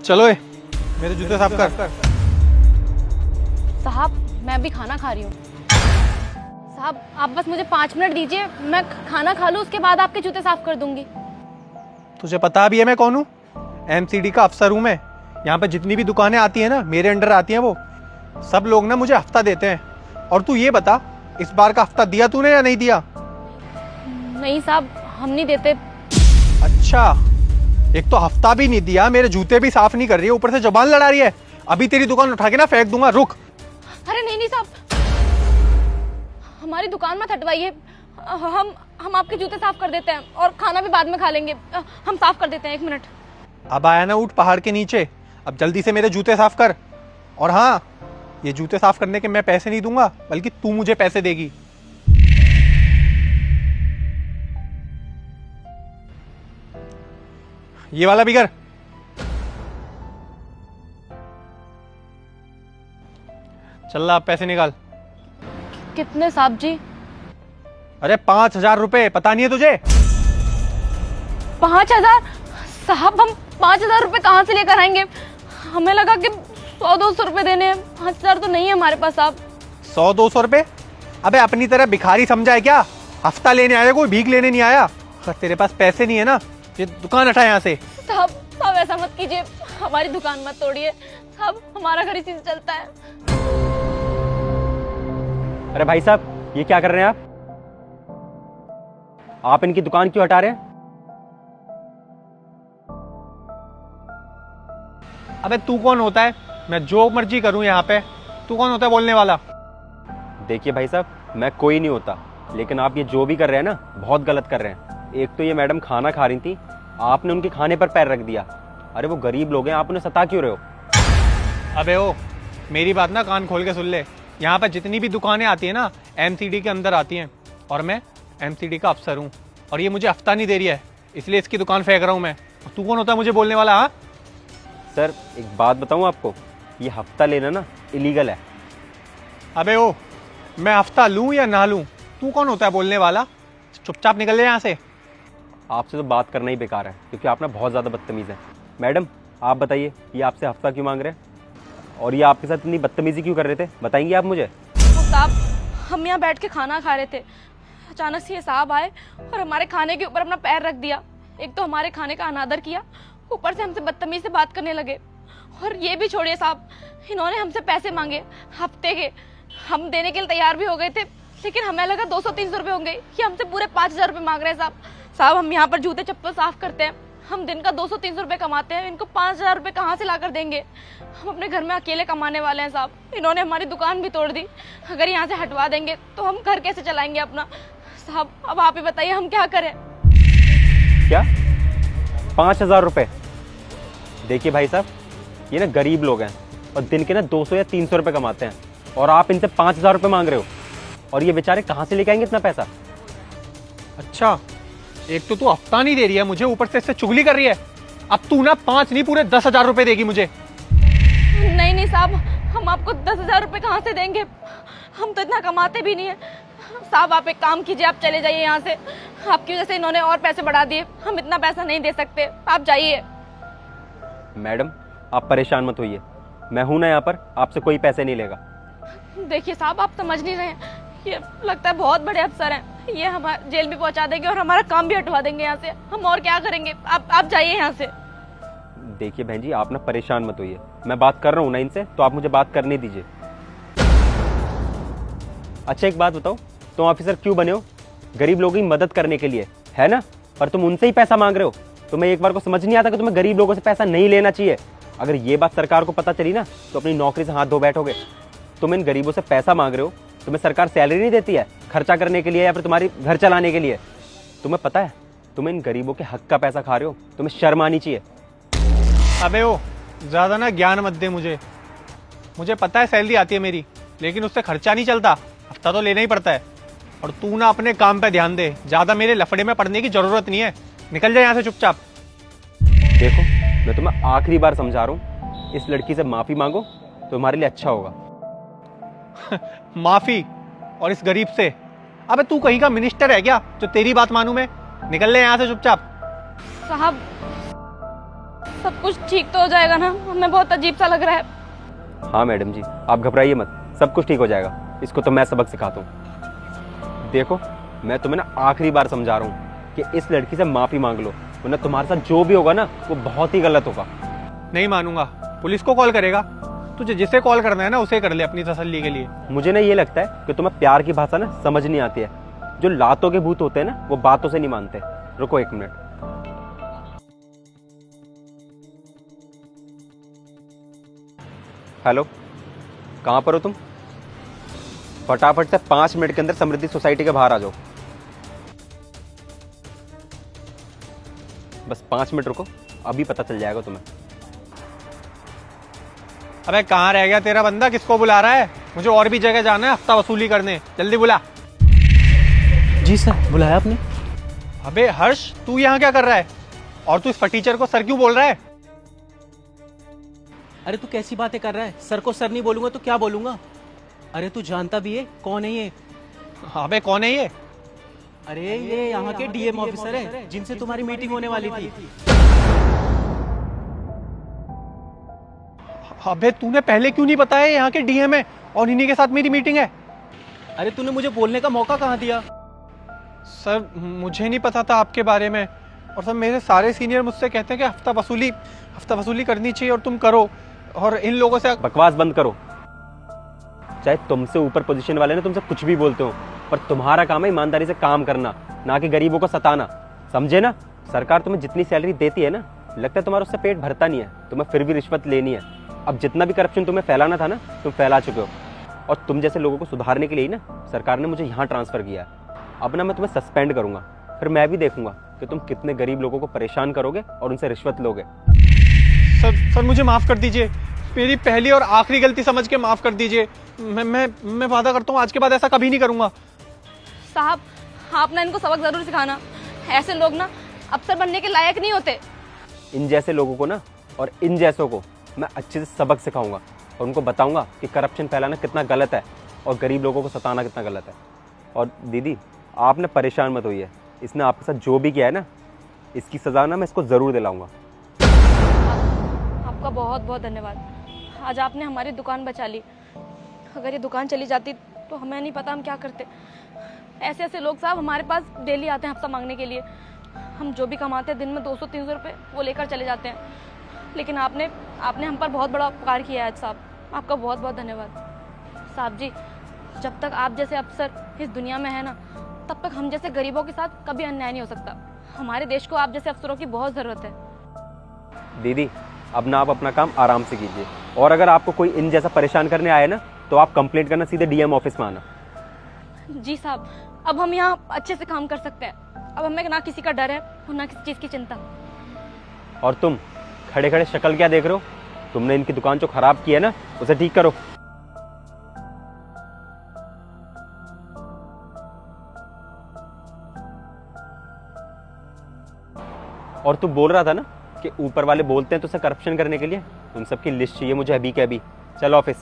चलो ए, मेरे जूते साफ कर। साहब मैं भी खाना खा रही हूँ। साहब आप बस मुझे 5 मिनट दीजिए, मैं खाना खा लूँ, उसके बाद आपके जूते साफ कर दूंगी। तुझे पता भी है मैं कौन हूँ? एमसीडी का अफसर हूँ मैं। यहाँ पे जितनी भी दुकानें आती है ना, मेरे अंडर आती हैं वो सब लोग ना मुझे हफ्ता देते हैं। और तू ये बता, इस बार का हफ्ता दिया तूने या नहीं दिया? नहीं साहब, हम नहीं देते। अच्छा, एक तो हफ्ता भी नहीं दिया, मेरे जूते भी साफ नहीं कर रही है, ऊपर से जुबान लड़ा रही है। अभी तेरी दुकान उठा के ना फेंक दूंगा, रुक। अरे नहीं नहीं साहब, हमारी दुकान मत हटवाइए। हम आपके जूते साफ कर देते हैं और खाना भी बाद में खा लेंगे। हम साफ कर देते हैं, 1 मिनट। अब आया ना ऊट पहाड़ के नीचे, अब जल्दी से मेरे जूते साफ कर। और हाँ, ये जूते साफ करने के मैं पैसे नहीं दूंगा, बल्कि तू मुझे पैसे देगी। ये वाला भी कर। चल ला, पैसे निकाल। कितने साहब जी? अरे 5,000 रुपए, पता नहीं है तुझे? 5,000? साहब हम 5,000 रुपए कहाँ से लेकर आएंगे? हमें लगा कि 100-200 रुपए देने हैं। 5,000 तो नहीं है हमारे पास साहब। 100-200 रुपए? अबे अपनी तरह भिखारी समझा है क्या? हफ्ता लेने आया, कोई भीख लेने नहीं आया। अगर तेरे पास पैसे नहीं है ना, ये दुकान हटा यहाँ से। साहब साहब ऐसा मत कीजिए, हमारी दुकान मत तोड़िए साहब, हमारा घर इसी से चलता है। अरे भाई साहब, ये क्या कर रहे हैं आप इनकी दुकान क्यों हटा रहे हैं? अबे तू कौन होता है? मैं जो मर्जी करूं यहाँ पे, तू कौन होता है बोलने वाला? देखिए भाई साहब, मैं कोई नहीं होता, लेकिन आप ये जो भी कर रहे हैं ना, बहुत गलत कर रहे हैं। एक तो ये मैडम खाना खा रही थी, आपने उनके खाने पर पैर रख दिया। अरे वो गरीब लोग हैं, आप उन्हें सता क्यों रहे हो? अबे ओ, मेरी बात ना कान खोल के सुन ले। यहाँ पे जितनी भी दुकानें आती है ना, एमसीडी के अंदर आती हैं, और मैं एमसीडी का अफसर हूँ, और ये मुझे हफ्ता नहीं दे रही है, इसलिए इसकी दुकान फेंक रहा हूँ मैं। और तू कौन होता है मुझे बोलने वाला? हाँ सर एक बात बताऊं आपको, ये हफ्ता लेना ना इलीगल है। अबे ओ, मैं हफ्ता लूं या ना लूं, तू कौन होता है बोलने वाला? चुपचाप निकल ले यहाँ से। आपसे तो बात करना ही बेकार है, क्योंकि आप ना बहुत ज़्यादा बदतमीज़ हैं। मैडम आप बताइए, ये आपसे हफ्ता क्यों मांग रहे हैं, और ये आपके साथ इतनी बदतमीज़ी क्यों कर रहे थे, बताएंगे आप मुझे? तो साहब हम यहाँ बैठ के खाना खा रहे थे, अचानक से ये साहब आए और हमारे खाने के ऊपर अपना पैर रख दिया। एक तो हमारे खाने का अनादर किया, ऊपर से हमसे बदतमीजी से बात करने लगे। और ये भी छोड़िए साहब, इन्होंने हमसे पैसे मांगे हफ्ते के। हम देने के लिए तैयार भी हो गए थे, लेकिन हमें लगा 200-300 रुपए होंगे, ये हमसे पूरे 5,000 रुपए मांग रहे हैं साहब। साहब हम यहाँ पर जूते चप्पल साफ करते हैं, हम दिन का 200-300 रुपए कमाते हैं, इनको 5,000 रुपए कहाँ से ला कर देंगे? हम अपने घर में अकेले कमाने वाले हैं साहब, इन्होंने हमारी दुकान भी तोड़ दी। अगर यहाँ से हटवा देंगे तो हम घर कैसे चलाएंगे अपना? साहब अब आप ही बताइए, हम क्या करें? क्या 5,000 रुपये? देखिए भाई साहब, ये ना गरीब लोग हैं और दिन के ना 200 या 300 रुपये कमाते हैं, और आप इनसे 5,000 रुपये मांग रहे हो, और ये बेचारे कहाँ से लेके आएंगे इतना पैसा? अच्छा, एक तो तू हफ्ता नहीं दे रही है मुझे, ऊपर से इससे चुगली कर रही है। अब तू ना 5 नहीं, पूरे 10,000 रुपए देगी मुझे। नहीं नहीं साहब, हम आपको 10,000 रुपए कहाँ से देंगे? हम तो इतना कमाते भी नहीं है साहब। आप एक काम कीजिए, आप चले जाइए यहाँ से। आपकी वजह से इन्होंने और पैसे बढ़ा दिए, हम इतना पैसा नहीं दे सकते, आप जाइए। मैडम आप परेशान मत होइए, मैं हूं ना यहाँ पर, आपसे कोई पैसे नहीं लेगा। देखिए साहब, आप समझ नहीं रहे हैं, ये लगता है बहुत बड़े अफसर हैं, ये हमारे जेल भी पहुंचा देंगे और हमारा काम भी हटवा देंगे यहाँ से। हम और क्या करेंगे? आप जाइए यहाँ से। देखिए बहन जी, आप ना परेशान मत होइए, मैं बात कर रहा हूँ ना इनसे, तो आप मुझे बात करने दीजिए। अच्छा एक बात बताओ, तुम ऑफिसर क्यों बने हो? गरीब लोगों की मदद करने के लिए, है ना? पर तुम उनसे ही पैसा मांग रहे हो। तुम्हें एक बार को समझ नहीं आता कि तुम्हें गरीब लोगों से पैसा नहीं लेना चाहिए? अगर ये बात सरकार को पता चली ना, तो अपनी नौकरी से हाथ धो बैठोगे। तुम इन गरीबों से पैसा मांग रहे हो, तुम्हें सरकार सैलरी नहीं देती है खर्चा करने के लिए या फिर तुम्हारी घर चलाने के लिए? तुम्हें पता है तुम इन गरीबों के हक का पैसा खा रहे हो, तुम्हें शर्म आनी चाहिए। अबे ओ, ज्यादा ना ज्ञान मत दे मुझे। मुझे पता है सैलरी आती है मेरी, लेकिन उससे खर्चा नहीं चलता, हफ्ता तो लेना ही पड़ता है। और तू ना अपने काम पे ध्यान दे, ज्यादा मेरे लफड़े में पड़ने की जरूरत नहीं है। निकल जाए यहाँ से चुपचाप। देखो मैं तुम्हें आखिरी बार समझा रहा हूँ, इस लड़की से माफी मांगो तो तुम्हारे लिए अच्छा होगा। माफी? और इस गरीब से? अबे तू कहीं का मिनिस्टर है क्या जो तेरी बात मानूं मैं? निकल ले यहाँ से चुपचाप। साहब सब कुछ ठीक तो हो जाएगा ना? हमें बहुत अजीब सा लग रहा है। हाँ मैडम जी, आप घबराइए मत, सब कुछ ठीक हो जाएगा। इसको तो मैं सबक सिखाता हूँ। देखो, मैं तुम्हें ना आखिरी बार समझा रहा हूँ कि इस लड़की से माफी मांग लो, वरना तुम्हारे साथ जो भी होगा ना वो बहुत ही गलत होगा। नहीं मानूंगा। पुलिस को कॉल करेगा? तुझे जिसे कॉल करना है ना उसे कर ले अपनी तसल्ली के लिए। मुझे ना ये लगता है कि तुम्हें प्यार की भाषा ना समझ नहीं आती है। जो लातों के भूत होते हैं ना वो बातों से नहीं मानते। रुको 1 मिनट। हेलो, कहाँ पर हो तुम? फटाफट से 5 मिनट के अंदर समृद्धि सोसाइटी के बाहर आ जाओ। बस 5 मिनट रुको, अभी पता चल जाएगा तुम्हें। अबे कहाँ रह गया तेरा बंदा? किसको बुला रहा है? मुझे और भी जगह जाना है हफ्ता वसूली करने, जल्दी बुला। जी सर, बुलाया आपने? अबे हर्ष, तू यहाँ क्या कर रहा है? और तू इस फटीचर को सर क्यों बोल रहा है? अरे तू कैसी बातें कर रहा है? सर को सर नहीं बोलूंगा तो क्या बोलूंगा? अरे तू जानता भी है कौन है ये? अबे कौन है ये? अरे ये यहाँ के डीएम ऑफिसर है जिनसे तुम्हारी मीटिंग होने वाली थी। अबे तूने पहले क्यों नहीं बताया यहाँ के डीएम है और इन्हीं के साथ मेरी मीटिंग है? अरे तूने मुझे बोलने का मौका कहाँ दिया? सर मुझे नहीं पता था आपके बारे में, और सर मेरे सारे सीनियर मुझसे कहते हैं कि हफ्ता वसूली करनी चाहिए और तुम करो, और इन लोगों से। बकवास बंद करो। चाहे तुमसे ऊपर पोजीशन वाले ना तुमसे कुछ भी बोलते हो, पर तुम्हारा काम है ईमानदारी से काम करना, ना कि गरीबों को सताना, समझे ना? सरकार तुम्हें जितनी सैलरी देती है ना, लगता है तुम्हारा उससे पेट भरता नहीं है, तुम्हें फिर भी रिश्वत लेनी है। अब जितना भी करप्शन तुम्हें फैलाना था ना, तुम फैला चुके हो, और तुम जैसे लोगों को सुधारने के लिए ही ना सरकार ने मुझे यहाँ ट्रांसफर किया है। अब ना मैं तुम्हें सस्पेंड करूंगा, फिर मैं भी देखूंगा कि तुम कितने गरीब लोगों को परेशान करोगे और उनसे रिश्वत लोगे। सर मुझे माफ कर दीजिए, मेरी पहली और आखिरी गलती समझ के माफ कर दीजिए। मैं वादा करता हूँ आज के बाद ऐसा कभी नहीं करूंगा। साहब, आप ना इनको सबक जरूर सिखाना। ऐसे लोग ना अफसर बनने के लायक नहीं होते। इन जैसे लोगों को ना और इन जैसों को मैं अच्छे से सबक सिखाऊंगा और उनको बताऊंगा कि करप्शन फैलाना कितना गलत है और गरीब लोगों को सताना कितना गलत है। और दीदी, आपने परेशान मत होइए, इसने आपके साथ जो भी किया है ना, इसकी सजा ना मैं इसको ज़रूर दिलाऊंगा। आपका बहुत बहुत धन्यवाद। आज आपने हमारी दुकान बचा ली। अगर ये दुकान चली जाती तो हमें नहीं पता हम क्या करते। ऐसे ऐसे लोग साहब हमारे पास डेली आते हैं हफ्ता मांगने के लिए। हम जो भी कमाते हैं दिन में 200-300 रुपये वो लेकर चले जाते हैं। लेकिन आपने हम पर बहुत बड़ा उपकार किया है साहब, आपका बहुत बहुत धन्यवाद। साहब जी, जब तक आप जैसे अफसर इस दुनिया में है ना, तब तक हम जैसे गरीबों के साथ कभी अन्याय नहीं हो सकता। हमारे देश को आप जैसे अफसरों की बहुत ज़रूरत है। दीदी, अब ना आप अपना काम आराम से कीजिए, और अगर आपको कोई इन जैसा परेशान करने आए ना तो आप कंप्लेंट करना सीधे डीएम ऑफिस में आना। जी साहब, अब हम यहाँ अच्छे से काम कर सकते हैं। अब हमें ना किसी का डर है और ना किसी चीज़ की चिंता। और तुम खड़े खड़े शक्ल क्या देख रहे हो? तुमने इनकी दुकान जो खराब की है ना, उसे ठीक करो। और तू बोल रहा था ना कि ऊपर वाले बोलते हैं तो उसे करप्शन करने के लिए, उन सबकी लिस्ट चाहिए मुझे अभी के अभी। चल ऑफिस।